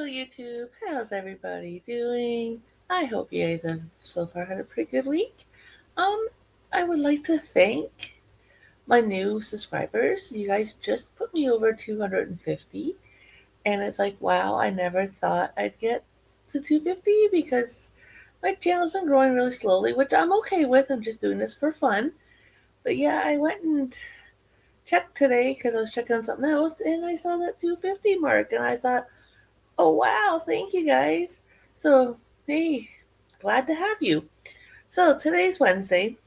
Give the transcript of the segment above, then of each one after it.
YouTube. How's everybody doing? I hope you guys have so far had a pretty good week. Um, I would like to thank my new subscribers. You guys just put me over 250, and it's like, wow, I never thought I'd get to 250 because my channel's been growing really slowly, which I'm okay with. I'm just doing this for fun. But yeah, I went and checked today because I was checking on something else, and I saw that 250 mark, and I thought, oh, wow. Thank you, guys. So, hey, glad to have you. So, today's Wednesday.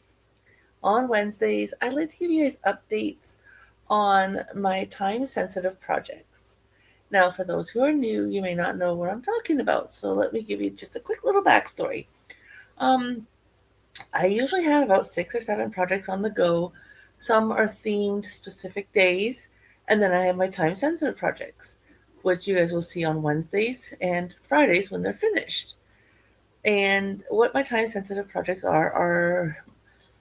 On Wednesdays, I like to give you guys updates on my time sensitive projects. Now, for those who are new, you may not know what I'm talking about. So, let me give you just a quick little backstory. Um, I usually have about 6 or 7 projects on the go. Some are themed specific days, and then I have my time sensitive projects, which you guys will see on Wednesdays and Fridays when they're finished. And what my time sensitive projects are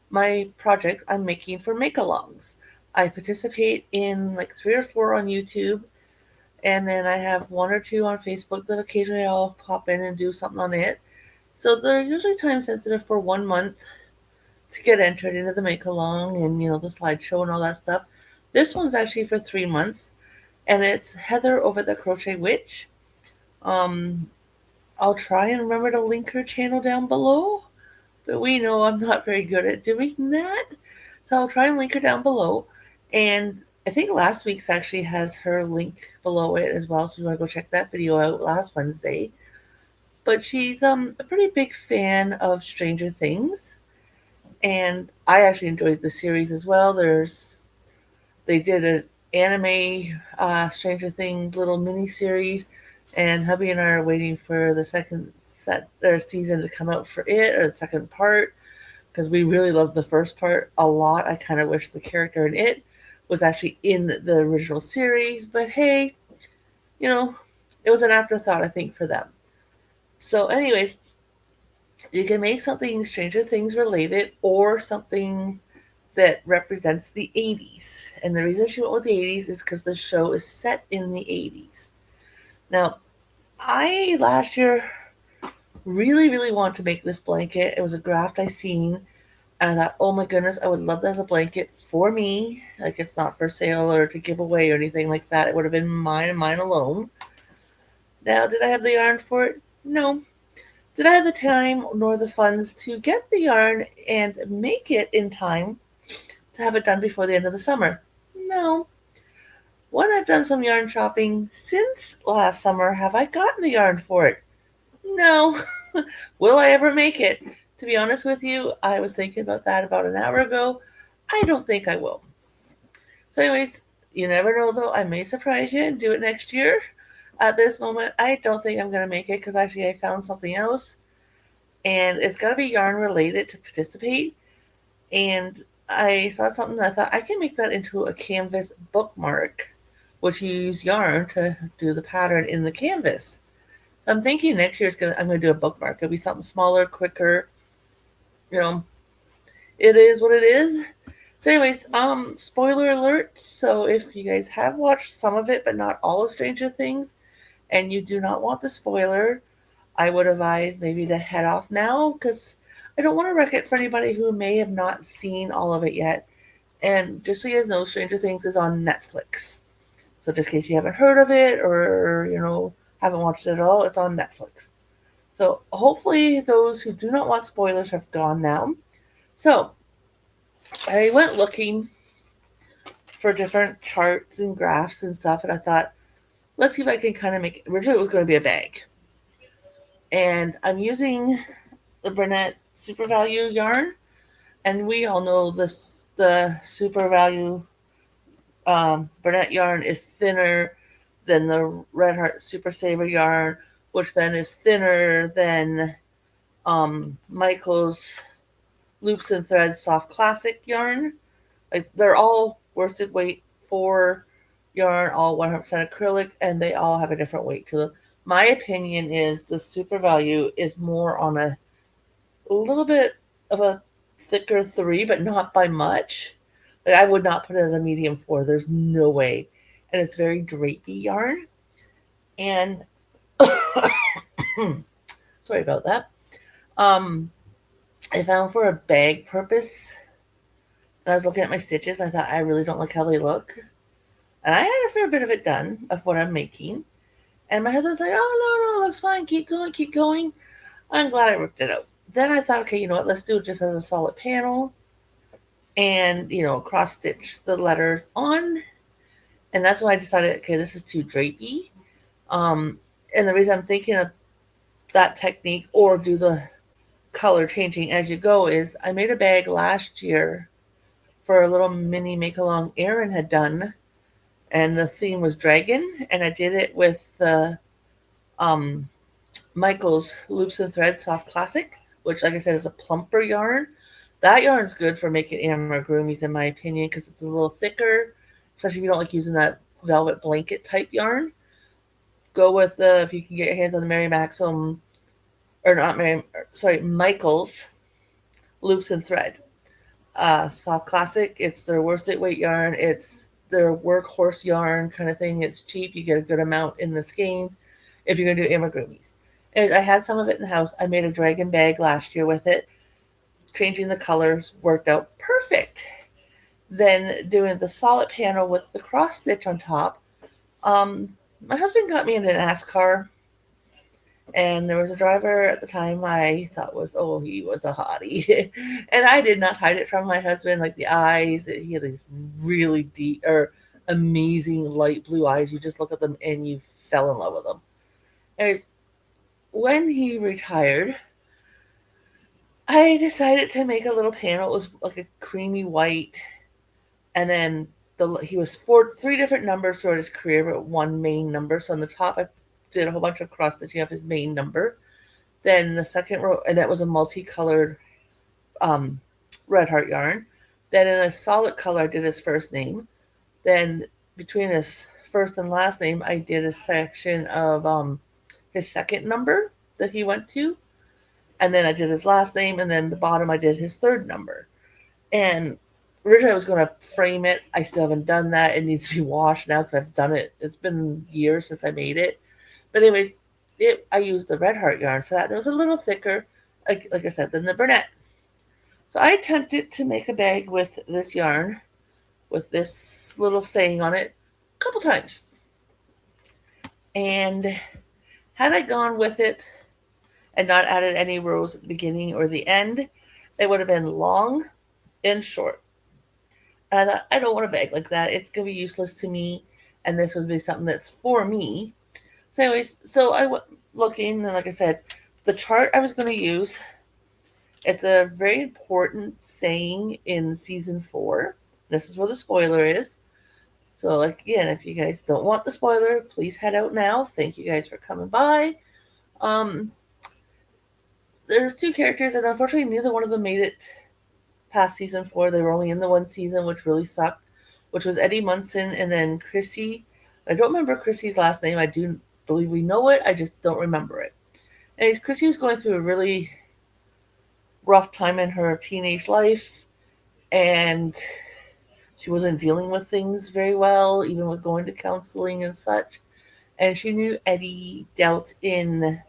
my projects I'm making for make alongs. I participate in like 3 or 4 on YouTube, and then I have 1 or 2 on Facebook that occasionally I'll pop in and do something on it. So they're usually time sensitive for 1 month to get entered into the make along and the slideshow and all that stuff. This one's actually for 3 months, and it's Heather over the Crochet Witch. Um, I'll try and remember to link her channel down below, but we know I'm not very good at doing that. So I'll try and link her down below. And I think last week's actually has her link below it as well, so you want to go check that video out last Wednesday. But she's a pretty big fan of Stranger Things, and I actually enjoyed the series as well. They did an anime Stranger Things little mini series, and hubby and I are waiting for the second season to come out for it, or the second part, because we really loved the first part a lot. I kind of wish the character in it was actually in the original series, but hey, it was an afterthought, I think, for them. So, anyways, you can make something Stranger Things related or something that represents the 80s. And the reason she went with the 80s is because the show is set in the 80s. Now, I last year really, really wanted to make this blanket. It was a graft I seen, and I thought, oh my goodness, I would love that as a blanket for me. Like, it's not for sale or to give away or anything like that. It would have been mine and mine alone. Now, did I have the yarn for it? No. Did I have the time nor the funds to get the yarn and make it in time to have it done before the end of the summer? No. When I've done some yarn shopping since last summer, have I gotten the yarn for it? No. Will I ever make it? To be honest with you, I was thinking about that about an hour ago. I don't think I will. So, anyways, you never know though. I may surprise you and do it next year. At this moment, I don't think I'm going to make it because actually I found something else, and it's got to be yarn related to participate. And I saw something that I thought I can make that into a canvas bookmark, which you use yarn to do the pattern in the canvas. So I'm thinking next year I'm gonna do a bookmark. It'll be something smaller, quicker. You know, it is what it is. So, anyways, spoiler alert. So if you guys have watched some of it, but not all of Stranger Things, and you do not want the spoiler, I would advise maybe to head off now because I don't want to wreck it for anybody who may have not seen all of it yet. And just so you guys know, Stranger Things is on Netflix. So just in case you haven't heard of it or, haven't watched it at all, it's on Netflix. So hopefully those who do not want spoilers have gone now. So I went looking for different charts and graphs and stuff, and I thought, let's see if I can kind of make. Originally, it was going to be a bag, and I'm using the Burnett Super Value yarn, and we all know this. The Super Value Burnett yarn is thinner than the Red Heart Super Saver yarn, which then is thinner than Michael's Loops and Threads Soft Classic yarn. Like, they're all worsted weight for yarn, all 100% acrylic, and they all have a different weight to them. My opinion is the Super Value is more on a little bit of a thicker 3, but not by much. Like, I would not put it as a medium 4. There's no way. And it's very drapey yarn. And Sorry about that. Um, I found for a bag purpose, and I was looking at my stitches. I thought I really don't like how they look, and I had a fair bit of it done of what I'm making. And my husband's like, "Oh no, looks fine. Keep going, keep going." I'm glad I ripped it out. Then I thought, okay, you know what? Let's do it just as a solid panel, and cross stitch the letters on. And that's why I decided, okay, this is too drapey. Um, and the reason I'm thinking of that technique or do the color changing as you go is I made a bag last year for a little mini make along Erin had done, and the theme was dragon, and I did it with the um, Michael's Loops and Threads Soft Classic, which, like I said, is a plumper yarn. That yarn is good for making amigurumis, in my opinion, because it's a little thicker, especially if you don't like using that velvet blanket type yarn. Go with if you can get your hands on the Mary Maxim, or not Mary, sorry, Michael's Loops and Thread Soft Classic. It's their worsted weight yarn. It's their workhorse yarn kind of thing. It's cheap. You get a good amount in the skeins if you're going to do amigurumis. And I had some of it in the house. I made a dragon bag last year with it. Changing the colors worked out perfect. Then doing the solid panel with the cross stitch on top. My husband got me in an NASCAR, and there was a driver at the time I thought he was a hottie. And I did not hide it from my husband, like the eyes. He had these really deep or amazing light blue eyes. You just look at them and you fell in love with them. Anyways, when he retired, I decided to make a little panel. It was like a creamy white, and then he was three different numbers throughout his career, but one main number. So on the top, I did a whole bunch of cross stitching of his main number. Then the second row, and that was a multicolored um, red heart yarn. Then in a solid color, I did his first name. Then between his first and last name, I did a section of his second number that he went to. And then I did his last name, and then the bottom I did his third number. And originally I was going to frame it. I still haven't done that. It needs to be washed now because I've done it. It's been years since I made it. But anyways, I used the red heart yarn for that. And it was a little thicker, like I said, than the Burnett. So I attempted to make a bag with this yarn, with this little saying on it, a couple times. And had I gone with it and not added any rows at the beginning or the end, it would have been long and short. And I thought, I don't want a bag like that. It's going to be useless to me. And this would be something that's for me. So anyways, so I went looking, and like I said, the chart I was going to use, it's a very important saying in season 4. This is where the spoiler is. So again, if you guys don't want the spoiler, please head out now. Thank you guys for coming by. There's 2 characters, and unfortunately neither one of them made it past season 4. They were only in the one season, which really sucked, which was Eddie Munson and then Chrissy. I don't remember Chrissy's last name. I do believe we know it. I just don't remember it. Anyways, Chrissy was going through a really rough time in her teenage life, and she wasn't dealing with things very well, even with going to counseling and such. And she knew Eddie dealt in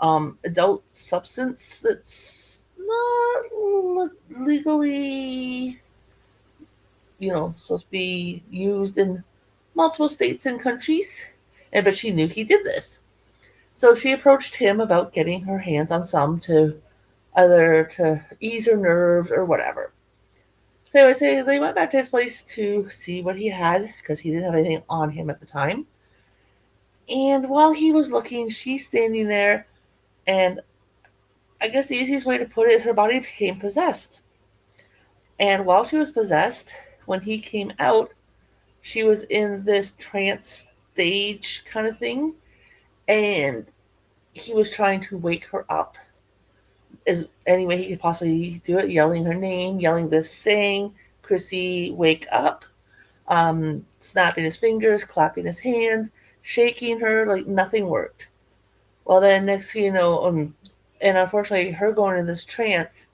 adult substance that's not legally, supposed to be used in multiple states and countries. But she knew he did this. So she approached him about getting her hands on some to either to ease her nerves or whatever. So I say they went back to his place to see what he had because he didn't have anything on him at the time. And while he was looking, she's standing there, and I guess the easiest way to put it is her body became possessed. And while she was possessed, when he came out, she was in this trance stage kind of thing, and he was trying to wake her up as any way he could possibly do it, yelling her name, yelling this saying, Chrissy, wake up, snapping his fingers, clapping his hands, shaking her, like nothing worked. Well, then next thing you know, and unfortunately, her going in this trance.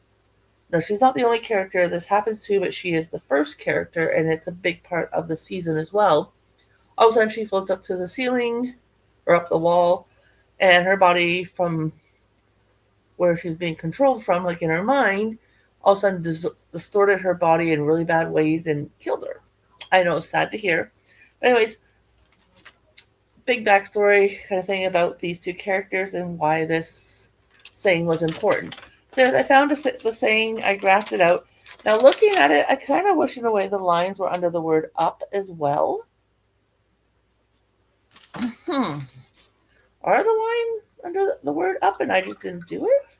Now, she's not the only character this happens to, but she is the first character, and it's a big part of the season as well. All of a sudden, she floats up to the ceiling, or up the wall, and her body from where she was being controlled from, like in her mind, all of a sudden distorted her body in really bad ways and killed her. I know it's sad to hear. But anyways, big backstory kind of thing about these two characters and why this saying was important. There, I found the saying, I graphed it out. Now, looking at it, I kind of wish in a way the lines were under the word up as well. Are the line under the word up and I just didn't do it?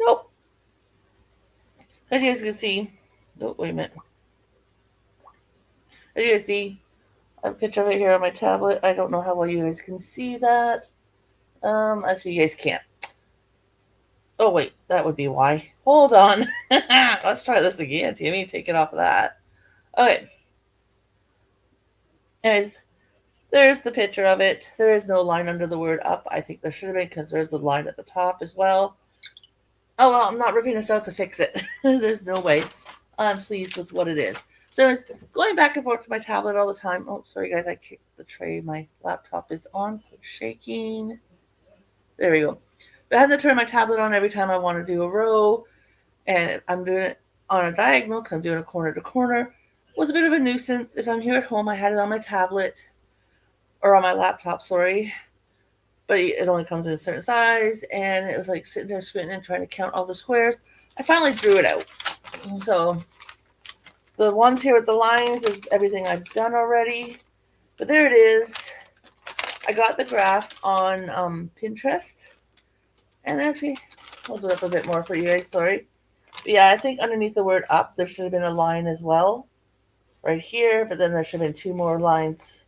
Nope. As you guys can see, oh, wait a minute. As you guys see, I have a picture of it here on my tablet. I don't know how well you guys can see that. Actually, you guys can't. Oh, wait, that would be why. Hold on. Let's try this again, Tammy. Take it off of that. Okay. Anyways, there's the picture of it. There is no line under the word up. I think there should have been because there's the line at the top as well. Oh, well, I'm not ripping this out to fix it. There's no way. I'm pleased with what it is. So it's going back and forth to my tablet all the time. Oh, sorry, guys. I kicked the tray. My laptop is on. Quit shaking. There we go. But I have to turn my tablet on every time I want to do a row. And I'm doing it on a diagonal because I'm doing a corner to corner. It was a bit of a nuisance. If I'm here at home, I had it on my tablet. Or on my laptop, sorry. But it only comes in a certain size. And it was like sitting there squinting and trying to count all the squares. I finally drew it out. So the ones here with the lines is everything I've done already. But there it is. I got the graph on Pinterest. And actually, I'll do it up a bit more for you guys, sorry. But yeah, I think underneath the word up, there should have been a line as well. Right here, but then there should have been two more lines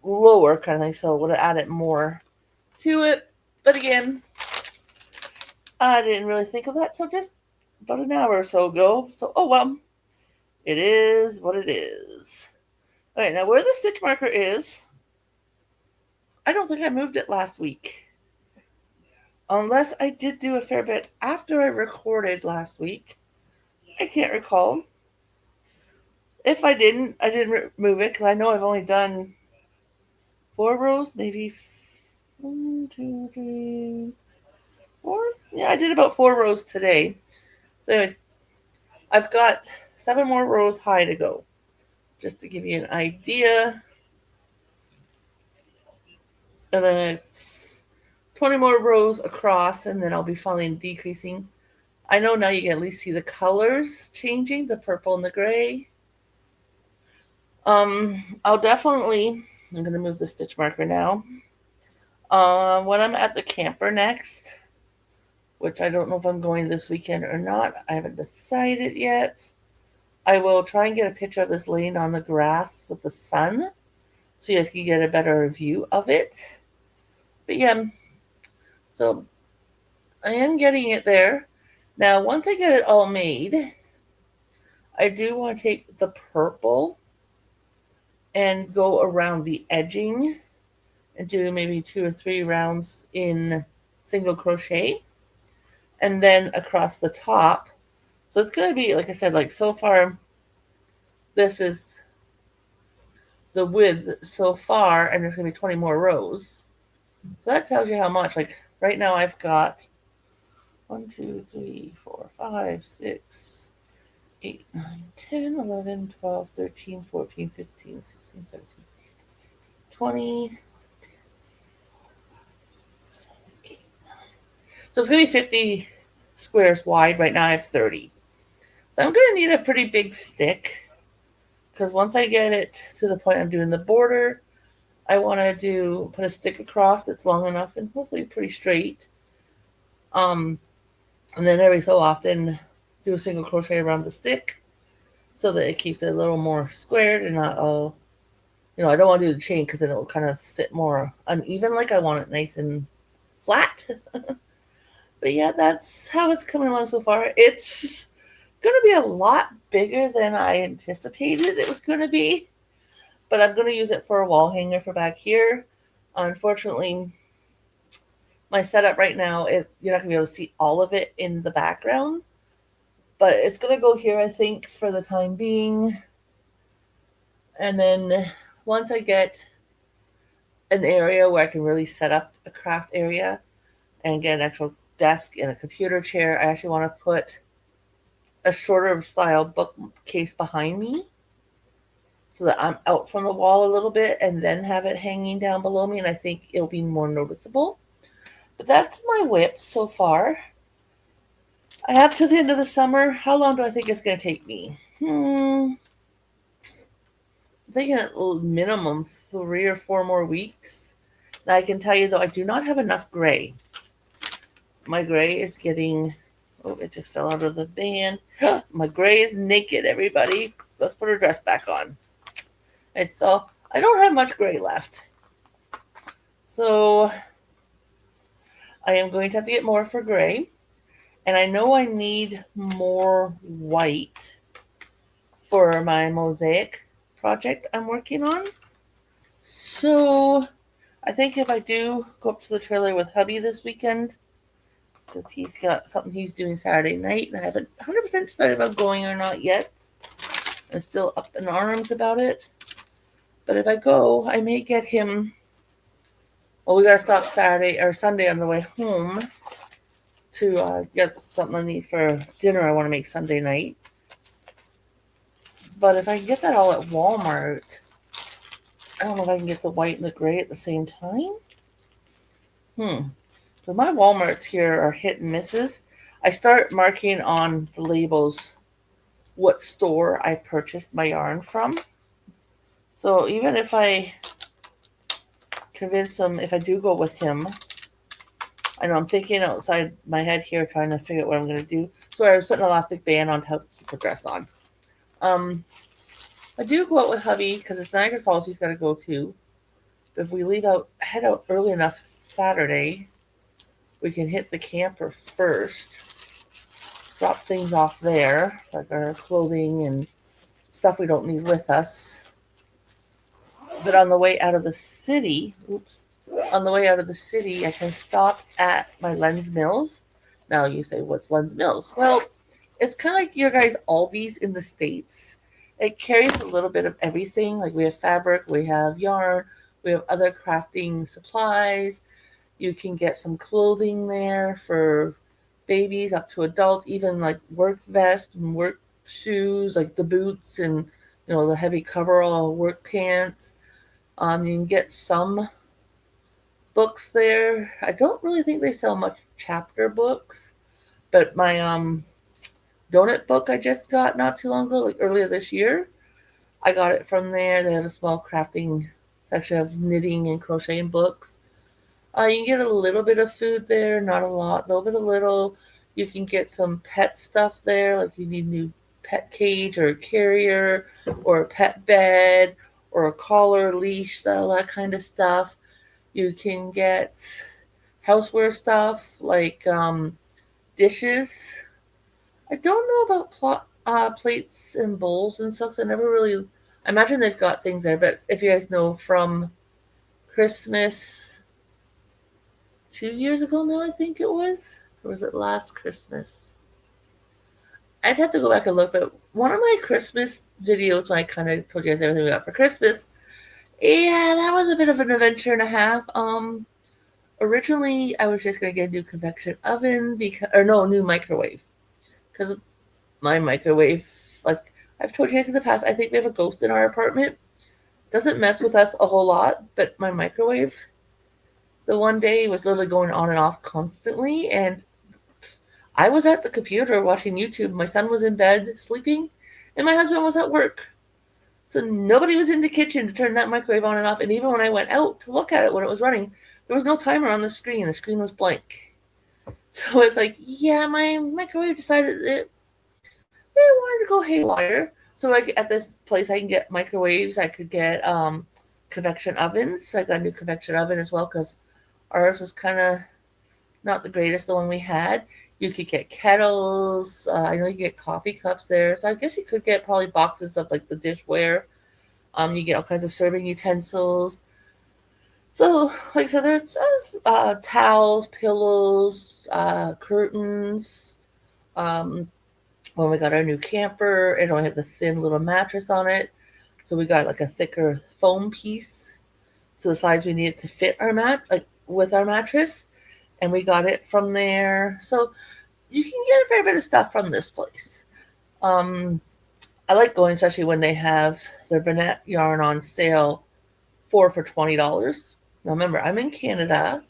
lower kind of thing, so it would have added more to it. But again, I didn't really think of that till just about an hour or so ago. So, oh well, it is what it is. Okay, now where the stitch marker is, I don't think I moved it last week. Unless I did do a fair bit after I recorded last week. I can't recall. If I didn't move it because I know I've only done 4 rows, maybe 1, 2, 3, 4. Yeah, I did about 4 rows today. So anyways, I've got 7 more rows high to go. Just to give you an idea. And then it's 20 more rows across, and then I'll be finally decreasing. I know now you can at least see the colors changing, the purple and the gray. I'll definitely, I'm going to move the stitch marker now. When I'm at the camper next, which I don't know if I'm going this weekend or not, I haven't decided yet. I will try and get a picture of this laying on the grass with the sun so you guys can get a better view of it. But yeah, so I am getting it there. Now, once I get it all made, I do want to take the purple and go around the edging and do maybe 2 or 3 rounds in single crochet and then across the top. So it's going to be, like I said, like so far, this is the width so far, and there's going to be 20 more rows. So that tells you how much. Like right now I've got 1, 2, 3, 4, 5, 6, 8, 9, 10, 11, 12, 13, 14, 15, 16, 17, 20. So it's going to be 50 squares wide. Right now I have 30. So I'm going to need a pretty big stick because once I get it to the point I'm doing the border, I want to put a stick across that's long enough and hopefully pretty straight. And then every so often do a single crochet around the stick so that it keeps it a little more squared and not all, I don't want to do the chain because then it will kind of sit more uneven. Like I want it nice and flat. But yeah, that's how it's coming along so far. It's going to be a lot bigger than I anticipated it was going to be. But I'm going to use it for a wall hanger for back here. Unfortunately, my setup right now, you're not going to be able to see all of it in the background. But it's going to go here, I think, for the time being. And then once I get an area where I can really set up a craft area and get an actual desk and a computer chair, I actually want to put a shorter style bookcase behind me so that I'm out from the wall a little bit and then have it hanging down below me, and I think it'll be more noticeable. But that's my WIP so far. I have till the end of the summer. How long do I think it's going to take me? I'm thinking at minimum 3 or 4 more weeks. Now I can tell you though, I do not have enough gray. My gray is getting... Oh, it just fell out of the band. My gray is naked, everybody. Let's put her dress back on. And so I don't have much gray left. So I am going to have to get more for gray. And I know I need more white for my mosaic project I'm working on. So I think if I do go up to the trailer with hubby this weekend, because he's got something he's doing Saturday night, and I haven't 100% decided about going or not yet. I'm still up in arms about it. But if I go, I may get him... Well, we gotta stop Saturday or Sunday on the way home to get something I need for dinner I want to make Sunday night. But if I can get that all at Walmart, I don't know if I can get the white and the gray at the same time. So my Walmarts here are hit and misses. I start marking on the labels what store I purchased my yarn from. So even if I convince him, if I do go with him, I know I'm thinking outside my head here, trying to figure out what I'm going to do. So I was putting an elastic band on to help keep the dress on. I do go out with hubby because it's Niagara Falls he's got to go to. If we head out early enough Saturday, we can hit the camper first, drop things off there, like our clothing and stuff we don't need with us. But on the way out of the city, I can stop at my Lens Mills. Now you say, what's Lens Mills? Well, it's kind of like your guys' Aldi's in the States. It carries a little bit of everything. Like we have fabric, we have yarn, we have other crafting supplies. You can get some clothing there for babies up to adults, even like work vests and work shoes, like the boots and the heavy coverall work pants. You can get some books there. I don't really think they sell much chapter books, but my donut book I just got not too long ago, like earlier this year, I got it from there. They have a small crafting section of knitting and crocheting books. You can get a little bit of food there, not a lot, though, but a little. You can get some pet stuff there, like if you need a new pet cage or a carrier or a pet bed or a collar, leash, all that kind of stuff. You can get houseware stuff like dishes. I don't know about plates and bowls and stuff. I imagine they've got things there, but if you guys know from Christmas 2 years ago now, I think it was, or was it last Christmas? I'd have to go back and look, but one of my Christmas videos when I kind of told you guys everything we got for Christmas, yeah, that was a bit of an adventure and a half. Originally, I was just going to get a new convection oven, new microwave. Because my microwave, like I've told you guys in the past, I think we have a ghost in our apartment. Doesn't mess with us a whole lot, but my microwave, the one day was literally going on and off constantly, and I was at the computer watching YouTube. My son was in bed sleeping, and my husband was at work. So nobody was in the kitchen to turn that microwave on and off, and even when I went out to look at it when it was running, there was no timer on the screen. The screen was blank. So it's like, yeah, my microwave decided it wanted to go haywire. So like at this place, I can get microwaves. I could get convection ovens. So I got a new convection oven as well because ours was kind of not the greatest, the one we had. You could get kettles. I know you get coffee cups there. So I guess you could get probably boxes of like the dishware. You get all kinds of serving utensils. So, like I said, there's towels, pillows, curtains. When we got our new camper, it only had the thin little mattress on it. So we got like a thicker foam piece to the size we needed to fit our mat, like with our mattress, and we got it from there. So you can get a fair bit of stuff from this place. Um, I like going, especially when they have their Bernette yarn on sale, 4 for $20. Now remember, I'm in Canada,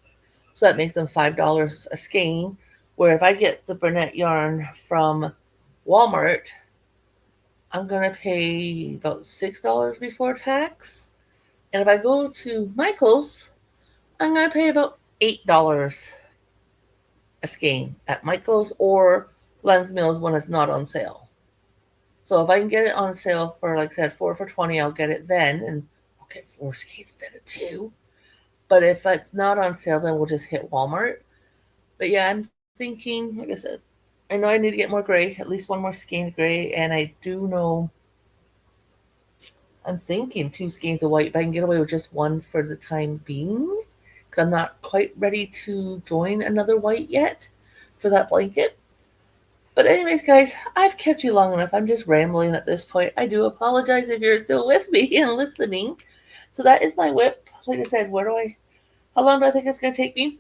so that makes them $5 a skein. Where if I get the Bernette yarn from Walmart, I'm gonna pay about $6 before tax. And if I go to Michael's, I'm gonna pay about $8 a skein at Michael's or Lens Mills when it's not on sale. So if I can get it on sale for, like I said, 4 for $20, I'll get it then, and I'll get 4 skeins instead of 2. But if it's not on sale, then we'll just hit Walmart. But yeah, I'm thinking, like I said, I know I need to get more gray, at least one more skein of gray, and I do know I'm thinking 2 skeins of white, but I can get away with just one for the time being. Because I'm not quite ready to join another white yet for that blanket. But anyways, guys, I've kept you long enough. I'm just rambling at this point. I do apologize if you're still with me and listening. So that is my WIP. Like I said, how long do I think it's going to take me?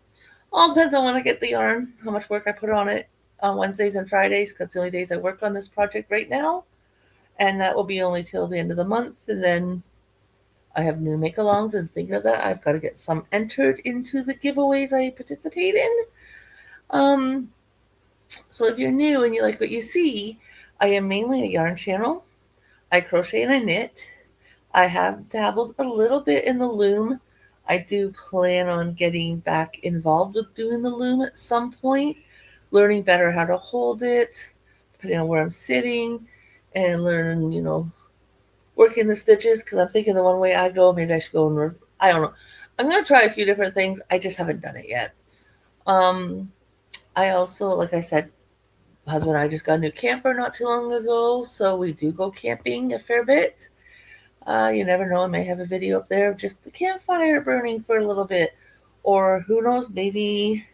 All depends on when I get the yarn, how much work I put on it on Wednesdays and Fridays, because the only days I work on this project right now. And that will be only till the end of the month. And then I have new make-alongs, and thinking of that, I've got to get some entered into the giveaways I participate in. So if you're new and you like what you see, I am mainly a yarn channel. I crochet and I knit. I have dabbled a little bit in the loom. I do plan on getting back involved with doing the loom at some point, learning better how to hold it, depending on where I'm sitting, and learn, working the stitches, because I'm thinking the one way I go, maybe I should go and I don't know. I'm going to try a few different things. I just haven't done it yet. I also, like I said, husband and I just got a new camper not too long ago, so we do go camping a fair bit. You never know, I may have a video up there of just the campfire burning for a little bit. Or who knows, maybe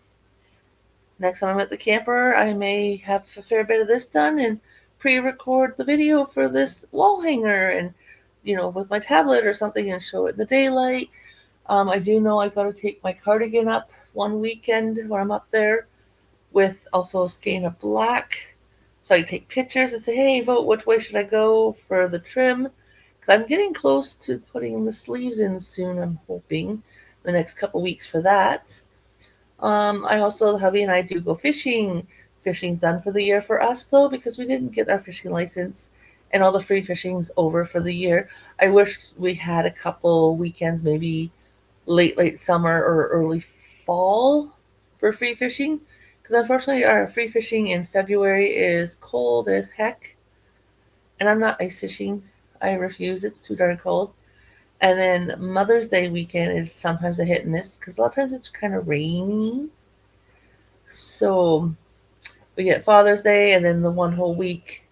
next time I'm at the camper, I may have a fair bit of this done and pre-record the video for this wall hanger and, with my tablet or something and show it in the daylight. I do know I got to take my cardigan up one weekend when I'm up there with also a skein of black. So I can take pictures and say, hey, vote which way should I go for the trim. Because I'm getting close to putting the sleeves in soon, I'm hoping, the next couple weeks for that. I also, hubby and I do go fishing. Fishing's done for the year for us, though, because we didn't get our fishing license and all the free fishing's over for the year. I wish we had a couple weekends, maybe late summer or early fall for free fishing. Because unfortunately, our free fishing in February is cold as heck. And I'm not ice fishing. I refuse. It's too darn cold. And then Mother's Day weekend is sometimes a hit and miss because a lot of times it's kind of rainy. So we get Father's Day and then the one whole week,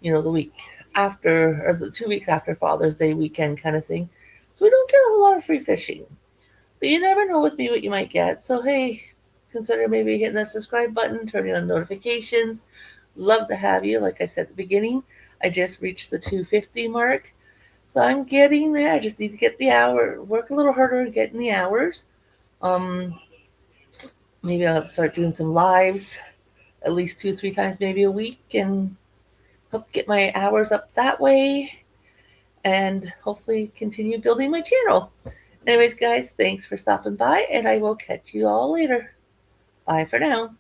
the week after, or the 2 weeks after Father's Day weekend kind of thing. So we don't get a whole lot of free fishing. But you never know with me what you might get. So hey, consider maybe hitting that subscribe button, turning on notifications. Love to have you. Like I said at the beginning, I just reached the 250 mark. So I'm getting there. I just need to get the hour, work a little harder and get in the hours. Maybe I'll start doing some lives at least 2-3 times maybe a week and help get my hours up that way and hopefully continue building my channel. Anyways, guys, thanks for stopping by and I will catch you all later. Bye for now.